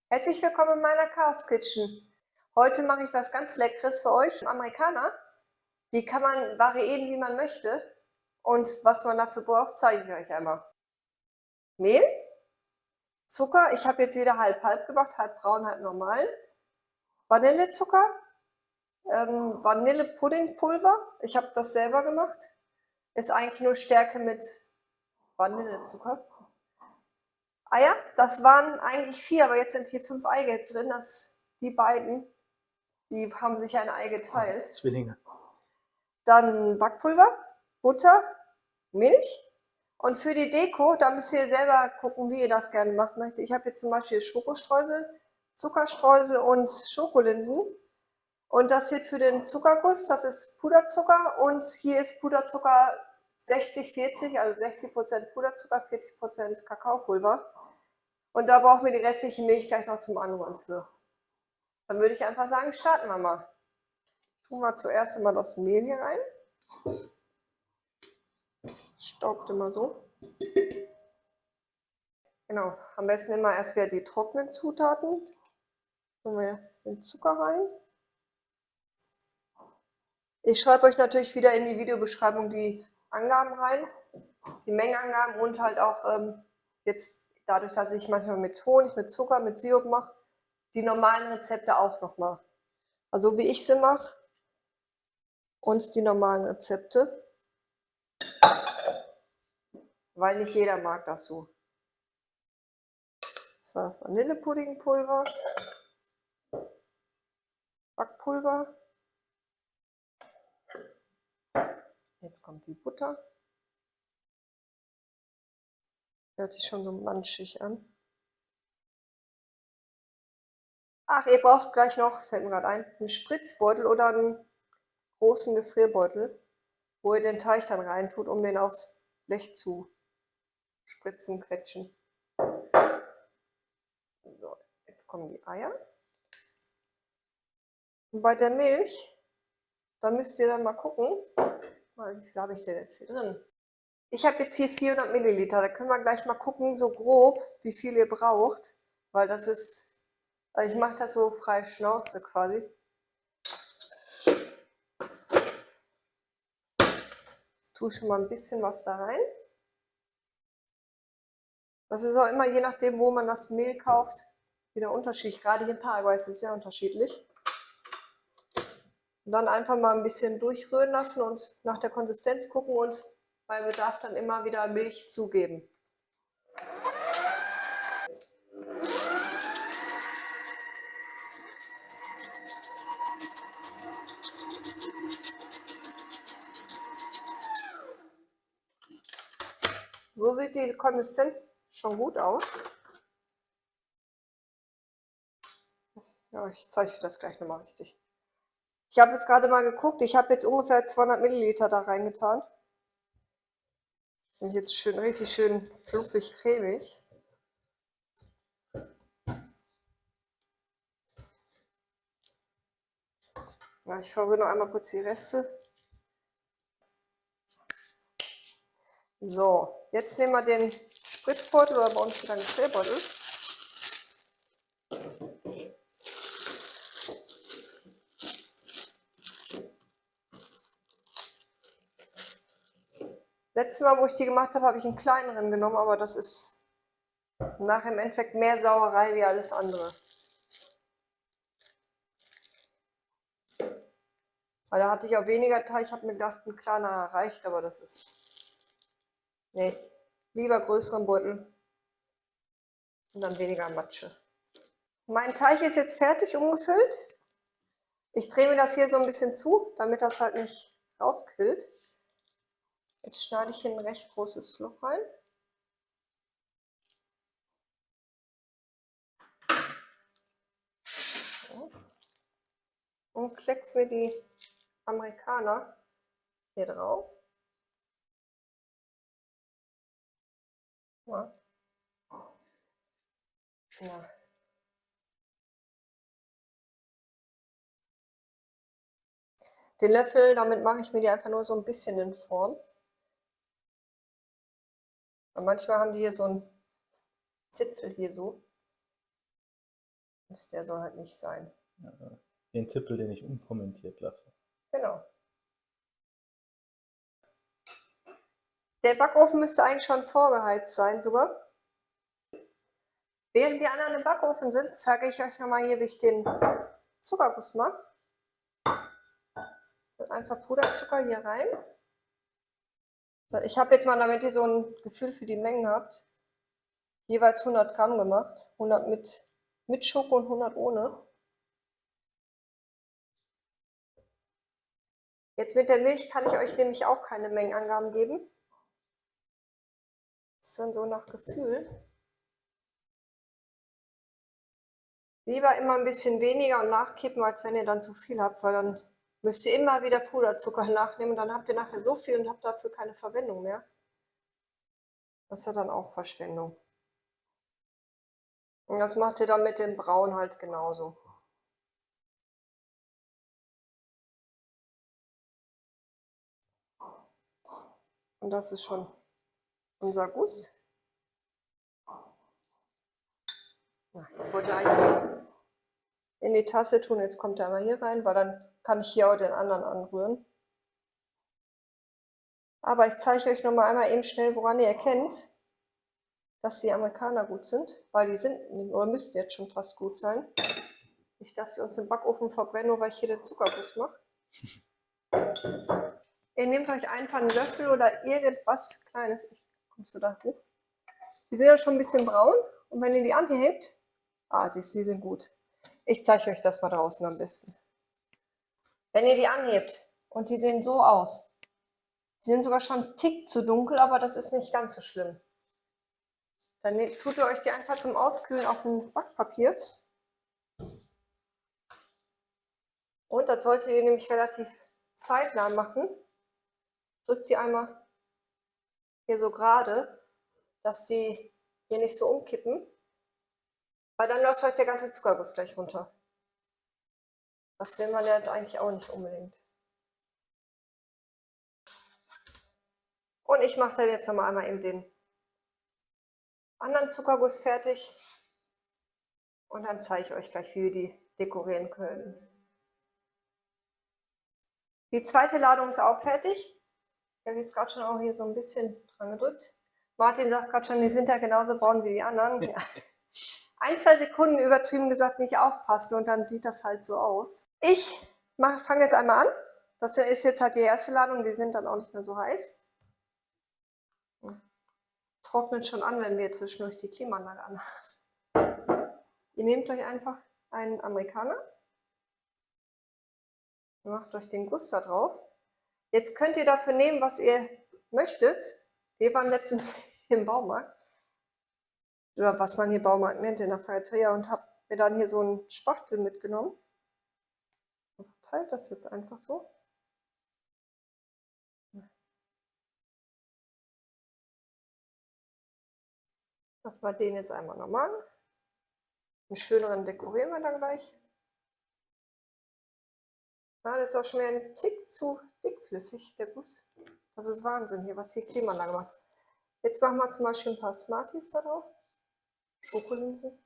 Herzlich willkommen in meiner Chaos Kitchen. Heute mache ich was ganz Leckeres für euch, Amerikaner. Die kann man variieren, wie man möchte. Und was man dafür braucht, zeige ich euch einmal. Mehl, Zucker, ich habe jetzt wieder halb-halb gemacht, halb braun, halb normal. Vanillezucker, Vanillepuddingpulver, ich habe das selber gemacht. Ist eigentlich nur Stärke mit Vanillezucker. Eier, das waren eigentlich 4, aber jetzt sind hier 5 Eigelb drin. Die beiden, die haben sich ein Ei geteilt. Zwillinge. Dann Backpulver, Butter, Milch. Und für die Deko, da müsst ihr selber gucken, wie ihr das gerne machen möchtet. Ich habe jetzt zum Beispiel Schokostreusel, Zuckerstreusel und Schokolinsen. Und das wird für den Zuckerguss, das ist Puderzucker. Und hier ist Puderzucker 60-40, also 60% Puderzucker, 40% Kakaopulver. Und da brauchen wir die restliche Milch gleich noch zum Anrühren für. Dann würde ich einfach sagen, starten wir mal. Tun wir zuerst einmal das Mehl hier rein. Staubt immer so. Genau, am besten immer erst wieder die trockenen Zutaten. Tun wir den Zucker rein. Ich schreibe euch natürlich wieder in die Videobeschreibung die Angaben rein, die Mengenangaben und halt auch jetzt dadurch, dass ich manchmal mit Honig, mit Zucker, mit Sirup mache, die normalen Rezepte auch nochmal. Also wie ich sie mache und die normalen Rezepte, weil nicht jeder mag das so. Das war das Vanillepuddingpulver, Backpulver. Jetzt kommt die Butter. Hört sich schon so manchig an. Ach, ihr braucht gleich noch, fällt mir gerade ein, einen Spritzbeutel oder einen großen Gefrierbeutel, wo ihr den Teig dann reintut, um den aufs Blech zu spritzen, quetschen. So, jetzt kommen die Eier. Und bei der Milch, da müsst ihr dann mal gucken, wie viel habe ich denn jetzt hier drin? Ich habe jetzt hier 400 Milliliter, da können wir gleich mal gucken, so grob, wie viel ihr braucht, weil das ist, also ich mache das so frei Schnauze quasi. Jetzt tue ich schon mal ein bisschen was da rein. Das ist auch immer, je nachdem, wo man das Mehl kauft, wieder unterschiedlich. Gerade hier in Paraguay ist es sehr unterschiedlich. Und dann einfach mal ein bisschen durchrühren lassen und nach der Konsistenz gucken und bei Bedarf dann immer wieder Milch zugeben. So sieht die Konsistenz schon gut aus. Ja, ich zeige euch das gleich nochmal richtig. Ich habe jetzt gerade mal geguckt, ich habe jetzt ungefähr 200 Milliliter da reingetan. Und jetzt schön, richtig schön fluffig, cremig. Ja, ich verrühre noch einmal kurz die Reste. So, jetzt nehmen wir den Spritzbeutel oder bei uns wieder einen Gefrierbeutel. Letztes Mal, wo ich die gemacht habe, habe ich einen kleineren genommen, aber das ist nachher im Endeffekt mehr Sauerei wie alles andere. Weil da hatte ich auch weniger Teig, ich habe mir gedacht, ein kleiner reicht, aber das ist... Nee, lieber größeren Beutel und dann weniger Matsche. Mein Teig ist jetzt fertig umgefüllt. Ich drehe mir das hier so ein bisschen zu, damit das halt nicht rausquillt. Jetzt schneide ich hier ein recht großes Loch rein. So. Und kleck's mir die Amerikaner hier drauf. Ja. Ja. Den Löffel, damit mache ich mir die einfach nur so ein bisschen in Form. Und manchmal haben die hier so einen Zipfel hier so. Der soll halt nicht sein. Ja, den Zipfel, den ich unkommentiert lasse. Genau. Der Backofen müsste eigentlich schon vorgeheizt sein sogar. Während die anderen im Backofen sind, zeige ich euch nochmal hier, wie ich den Zuckerguss mache. Einfach Puderzucker hier rein. Ich habe jetzt mal, damit ihr so ein Gefühl für die Mengen habt, jeweils 100 Gramm gemacht. 100 mit Schoko und 100 ohne. Jetzt mit der Milch kann ich euch nämlich auch keine Mengenangaben geben. Das ist dann so nach Gefühl. Lieber immer ein bisschen weniger und nachkippen, als wenn ihr dann zu viel habt, weil dann müsst ihr immer wieder Puderzucker nachnehmen und dann habt ihr nachher so viel und habt dafür keine Verwendung mehr. Das ist ja dann auch Verschwendung. Und das macht ihr dann mit dem Braun halt genauso. Und das ist schon unser Guss. Ich wollte eigentlich in die Tasse tun, jetzt kommt er mal hier rein, weil dann kann ich hier auch den anderen anrühren. Aber ich zeige euch nochmal einmal eben schnell, woran ihr erkennt, dass die Amerikaner gut sind, weil die sind, oder müssten jetzt schon fast gut sein. Nicht, dass sie uns im Backofen verbrennen, nur weil ich hier den Zuckerguss mache. Ihr nehmt euch einfach einen Löffel oder irgendwas Kleines. Kommst du da hoch? Die sind ja schon ein bisschen braun und wenn ihr die anhebt, siehst du, die sind gut. Ich zeige euch das mal draußen am besten. Wenn ihr die anhebt und die sehen so aus, die sind sogar schon einen Tick zu dunkel, aber das ist nicht ganz so schlimm. Dann tut ihr euch die einfach zum Auskühlen auf ein Backpapier. Und das solltet ihr nämlich relativ zeitnah machen. Drückt die einmal hier so gerade, dass die hier nicht so umkippen, weil dann läuft euch der ganze Zuckerguss gleich runter. Das will man ja jetzt eigentlich auch nicht unbedingt. Und ich mache dann jetzt nochmal einmal eben den anderen Zuckerguss fertig und dann zeige ich euch gleich, wie wir die dekorieren können. Die zweite Ladung ist auch fertig. Ich habe jetzt gerade schon auch hier so ein bisschen dran gedrückt. Martin sagt gerade schon, die sind ja genauso braun wie die anderen. Ja. 1, 2 Sekunden übertrieben gesagt nicht aufpassen und dann sieht das halt so aus. Ich fange jetzt einmal an. Das ist jetzt halt die erste Ladung, die sind dann auch nicht mehr so heiß. Trocknet schon an, wenn wir zwischendurch die Klimaanlage anhaben. Ihr nehmt euch einfach einen Amerikaner, macht euch den Guss da drauf. Jetzt könnt ihr dafür nehmen, was ihr möchtet. Wir waren letztens im Baumarkt, oder was man hier Baumarkt nennt, in der Feiertria, und habe mir dann hier so einen Spachtel mitgenommen. Und verteilt das jetzt einfach so. Lassen wir den jetzt einmal normal. Einen schöneren dekorieren wir dann gleich. Ja, das ist auch schon wieder ein Tick zu dickflüssig, der Guss. Das ist Wahnsinn hier, was hier Klimaanlage macht. Jetzt machen wir zum Beispiel ein paar Smarties da drauf. Schokolinsen.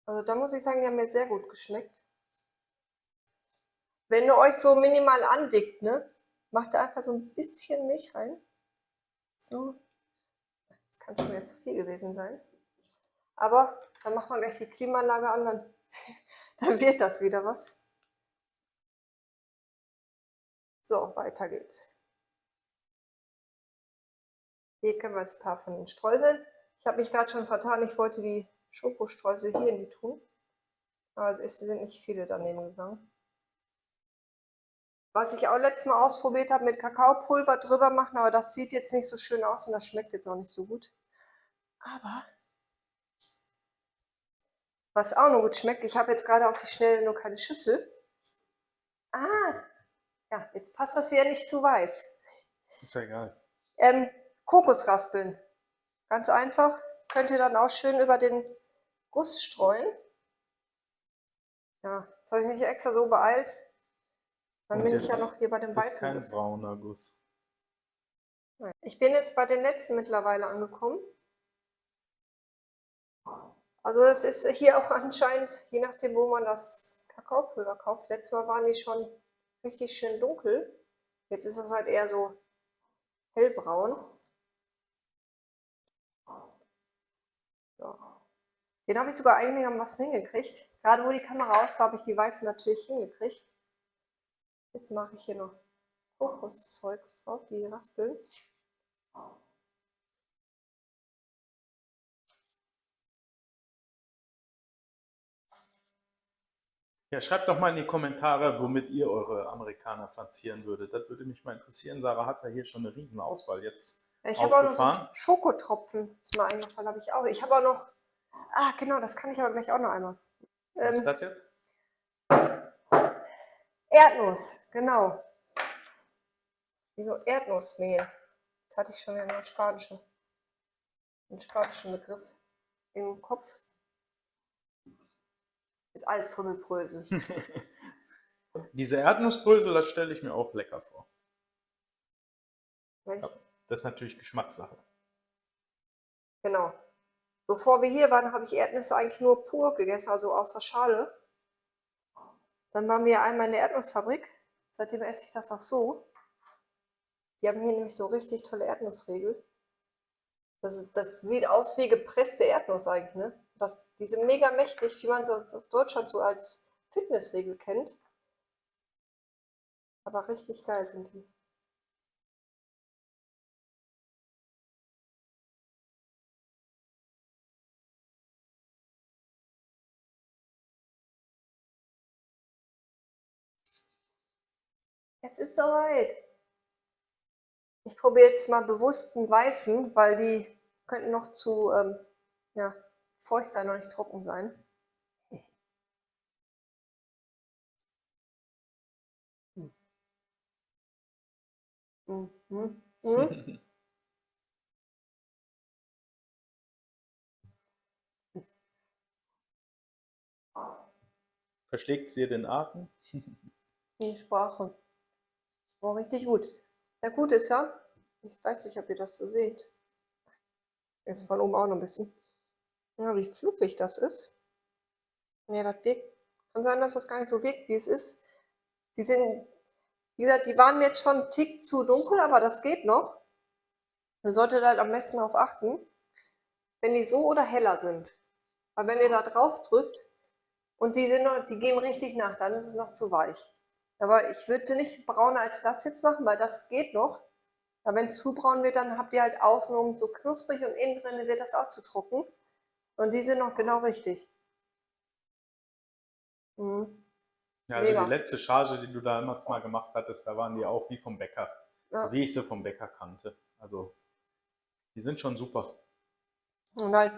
Also da muss ich sagen, die haben mir sehr gut geschmeckt. Wenn ihr euch so minimal andickt, ne, macht ihr einfach so ein bisschen Milch rein. So. Das kann schon wieder zu viel gewesen sein. Aber dann machen wir gleich die Klimaanlage an, dann wird das wieder was. So, weiter geht's. Hier können wir jetzt ein paar von den Streuseln. Ich habe mich gerade schon vertan, ich wollte die Schokostreusel hier in die tun. Aber es sind nicht viele daneben gegangen. Was ich auch letztes Mal ausprobiert habe, mit Kakaopulver drüber machen, aber das sieht jetzt nicht so schön aus und das schmeckt jetzt auch nicht so gut. Aber was auch noch gut schmeckt, ich habe jetzt gerade auf die Schnelle nur keine Schüssel. Ja, jetzt passt das wieder nicht zu weiß. Ist ja egal. Kokosraspeln. Ganz einfach. Könnt ihr dann auch schön über den Guss streuen. Ja, jetzt habe ich mich extra so beeilt. Dann bin ich ja noch hier bei dem weißen Guss. Kein brauner Guss. Ich bin jetzt bei den letzten mittlerweile angekommen. Also das ist hier auch anscheinend, je nachdem, wo man das Kakaopulver kauft. Letztes Mal waren die schon richtig schön dunkel. Jetzt ist das halt eher so hellbraun. So. Den habe ich sogar einigermaßen hingekriegt. Gerade wo die Kamera aus war, habe ich die weißen natürlich hingekriegt. Jetzt mache ich hier noch Kokoszeugs drauf, die raspeln. Ja, schreibt doch mal in die Kommentare, womit ihr eure Amerikaner verzieren würdet. Das würde mich mal interessieren. Sarah hat ja hier schon eine riesen Auswahl jetzt Ich habe auch noch so aufgefahren. Schokotropfen, ist mir eingefallen, habe ich auch. Ich habe auch noch, genau, das kann ich aber gleich auch noch einmal. Was ist das jetzt? Erdnuss, genau. Wieso Erdnussmehl? Jetzt hatte ich schon wieder einen spanischen Begriff im Kopf. Ist alles Fummelbrösel. Diese Erdnussbrösel, das stelle ich mir auch lecker vor. Welch? Ja, das ist natürlich Geschmackssache. Genau. Bevor wir hier waren, habe ich Erdnüsse eigentlich nur pur gegessen, also aus der Schale. Dann waren wir einmal in der Erdnussfabrik. Seitdem esse ich das auch so. Die haben hier nämlich so richtig tolle Erdnussriegel. Das sieht aus wie gepresste Erdnuss eigentlich, ne? Die sind mega mächtig, wie man so aus Deutschland so als Fitnessriegel kennt. Aber richtig geil sind die. Es ist soweit. Ich probiere jetzt mal bewusst einen weißen, weil die könnten noch zu ja, feucht sein, noch nicht trocken sein. Mhm. Mhm. Verschlägt es dir den Atem? Die Sprache. War richtig gut. Der Gute ist ja, ich weiß nicht, ob ihr das so seht. Ist von oben auch noch ein bisschen. Ja, wie fluffig das ist. Ja, das wirkt. Kann sein, dass das gar nicht so wirkt, wie es ist. Die sind, wie gesagt, die waren mir jetzt schon einen Tick zu dunkel, aber das geht noch. Man sollte halt am besten darauf achten, wenn die so oder heller sind. Weil wenn ihr da drauf drückt und die gehen richtig nach, dann ist es noch zu weich. Aber ich würde sie nicht brauner als das jetzt machen, weil das geht noch. Aber wenn es zu braun wird, dann habt ihr halt außenrum so knusprig und innen drin wird das auch zu trocken. Und die sind noch genau richtig. Mhm. Ja, also die Mega. letzte Charge, die du damals mal gemacht hattest, da waren die auch wie vom Bäcker. Ja. Wie ich sie vom Bäcker kannte. Also, die sind schon super. Und halt,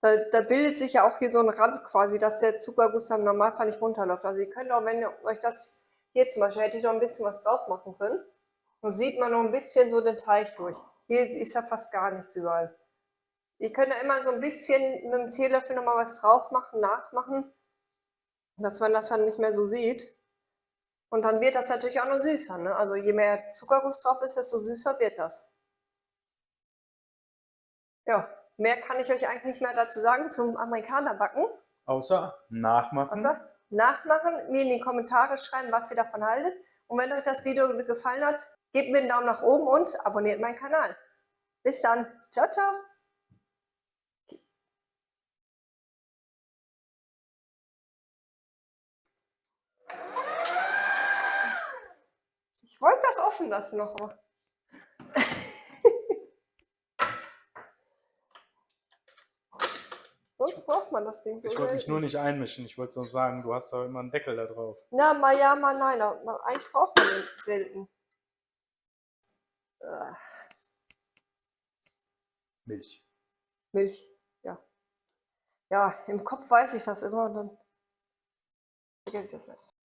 da bildet sich ja auch hier so ein Rand quasi, dass der Zuckerguss im Normalfall nicht runterläuft. Also ihr könnt auch, wenn ihr euch das, hier zum Beispiel, hätte ich noch ein bisschen was drauf machen können. Und sieht man noch ein bisschen so den Teig durch. Hier ist ja fast gar nichts überall. Ihr könnt da immer so ein bisschen mit dem Teelöffel nochmal was drauf machen, nachmachen, dass man das dann nicht mehr so sieht. Und dann wird das natürlich auch noch süßer, ne? Also je mehr Zuckerguss drauf ist, desto süßer wird das. Ja, mehr kann ich euch eigentlich nicht mehr dazu sagen zum Amerikanerbacken. Außer nachmachen. Außer nachmachen, mir in die Kommentare schreiben, was ihr davon haltet. Und wenn euch das Video gefallen hat, gebt mir einen Daumen nach oben und abonniert meinen Kanal. Bis dann. Ciao, ciao. Ich wollte das offen lassen noch. Sonst braucht man das Ding so Ich wollte mich selten. nur nicht einmischen. Ich wollte sonst sagen, du hast doch immer einen Deckel da drauf. Na, mal ja, mal nein. Aber eigentlich braucht man den selten. Milch. Milch, ja. Ja, im Kopf weiß ich das immer und dann vergesse ich das nicht.